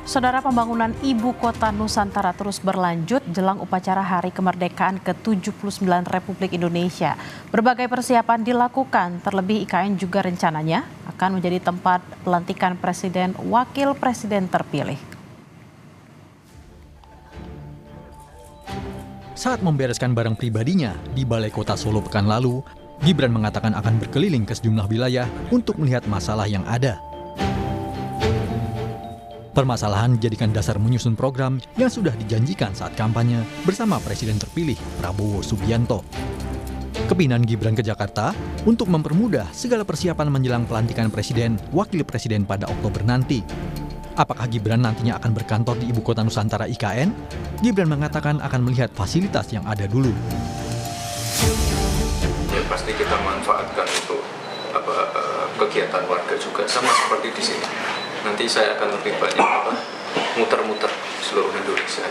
Saudara, pembangunan Ibu Kota Nusantara terus berlanjut jelang upacara Hari Kemerdekaan ke-79 Republik Indonesia. Berbagai persiapan dilakukan, terlebih IKN juga rencananya akan menjadi tempat pelantikan Presiden Wakil Presiden terpilih. Saat membereskan barang pribadinya di Balai Kota Solo pekan lalu, Gibran mengatakan akan berkeliling ke sejumlah wilayah untuk melihat masalah yang ada. Permasalahan dijadikan dasar menyusun program yang sudah dijanjikan saat kampanye bersama Presiden terpilih Prabowo Subianto. Kepindahan Gibran ke Jakarta untuk mempermudah segala persiapan menjelang pelantikan Presiden Wakil Presiden pada Oktober nanti. Apakah Gibran nantinya akan berkantor di Ibu Kota Nusantara IKN? Gibran mengatakan akan melihat fasilitas yang ada dulu. Ya, pasti kita manfaatkan untuk kegiatan warga juga, sama seperti di sini. Nanti saya akan lebih banyak muter-muter seluruh Indonesia.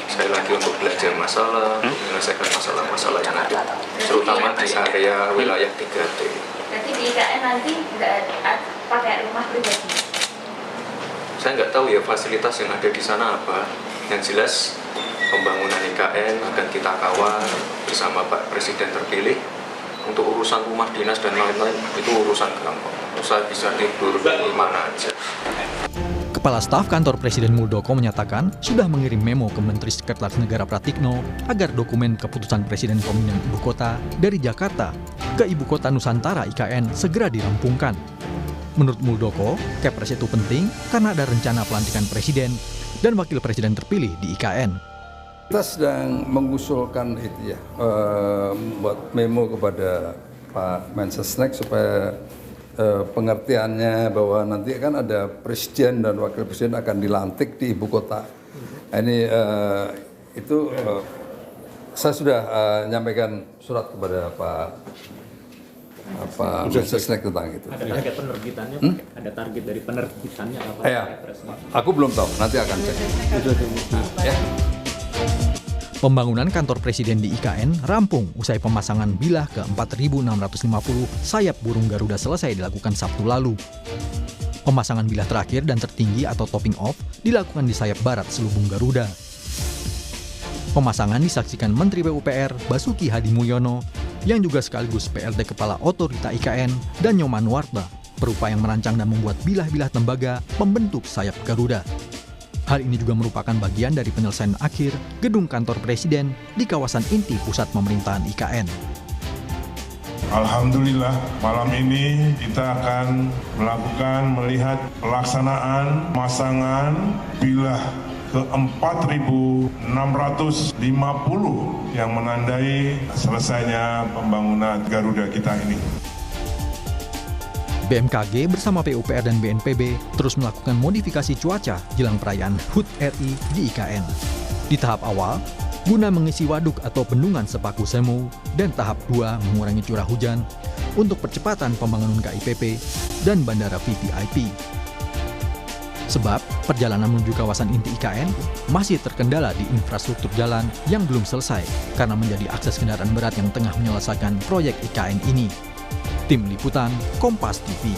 Saya lagi untuk belajar masalah, menyelesaikan masalah-masalah yang ada, terutama di area wilayah 3T. Nanti di IKN nanti nggak pakai rumah pribadi? Saya nggak tahu ya fasilitas yang ada di sana apa. Yang jelas pembangunan IKN akan kita kawal bersama Pak Presiden terpilih. Untuk urusan rumah dinas dan lain-lain itu urusan gampang. Saya bisa tidur di mana aja. Kepala Staf Kantor Presiden Muldoko menyatakan sudah mengirim memo ke Menteri Sekretaris Negara Pratikno agar dokumen keputusan Presiden pemindahan Ibu Kota dari Jakarta ke Ibu Kota Nusantara IKN segera dirampungkan. Menurut Muldoko, Kepres itu penting karena ada rencana pelantikan Presiden dan Wakil Presiden terpilih di IKN. Kita sedang mengusulkan itu ya, buat memo kepada Pak Mensesnek supaya pengertiannya bahwa nanti kan ada Presiden dan Wakil Presiden akan dilantik di Ibu Kota. Ini saya sudah nyampaikan surat kepada Pak Mensesnek tentang itu. Ada target penerbitannya, ada target dari penerbitannya apa? Ya, aku belum tahu, nanti akan cek. Ya. Pembangunan kantor Presiden di IKN rampung usai pemasangan bilah ke 4.650 sayap burung Garuda selesai dilakukan Sabtu lalu. Pemasangan bilah terakhir dan tertinggi atau topping off dilakukan di sayap barat selubung Garuda. Pemasangan disaksikan Menteri PUPR Basuki Hadi Mulyono yang juga sekaligus PLT Kepala Otorita IKN dan Nyoman Warta, perupa yang merancang dan membuat bilah-bilah tembaga pembentuk sayap Garuda. Hal ini juga merupakan bagian dari penyelesaian akhir gedung kantor Presiden di kawasan inti pusat pemerintahan IKN. Alhamdulillah, malam ini kita akan melihat pelaksanaan pemasangan bilah ke-4.650 yang menandai selesainya pembangunan Garuda kita ini. BMKG bersama PUPR dan BNPB terus melakukan modifikasi cuaca jelang perayaan HUT RI di IKN. Di tahap awal, guna mengisi waduk atau bendungan Sepaku Semo, dan tahap 2 mengurangi curah hujan untuk percepatan pembangunan KIPP dan Bandara VVIP. Sebab perjalanan menuju kawasan inti IKN masih terkendala di infrastruktur jalan yang belum selesai karena menjadi akses kendaraan berat yang tengah menyelesaikan proyek IKN ini. Tim Liputan Kompas TV.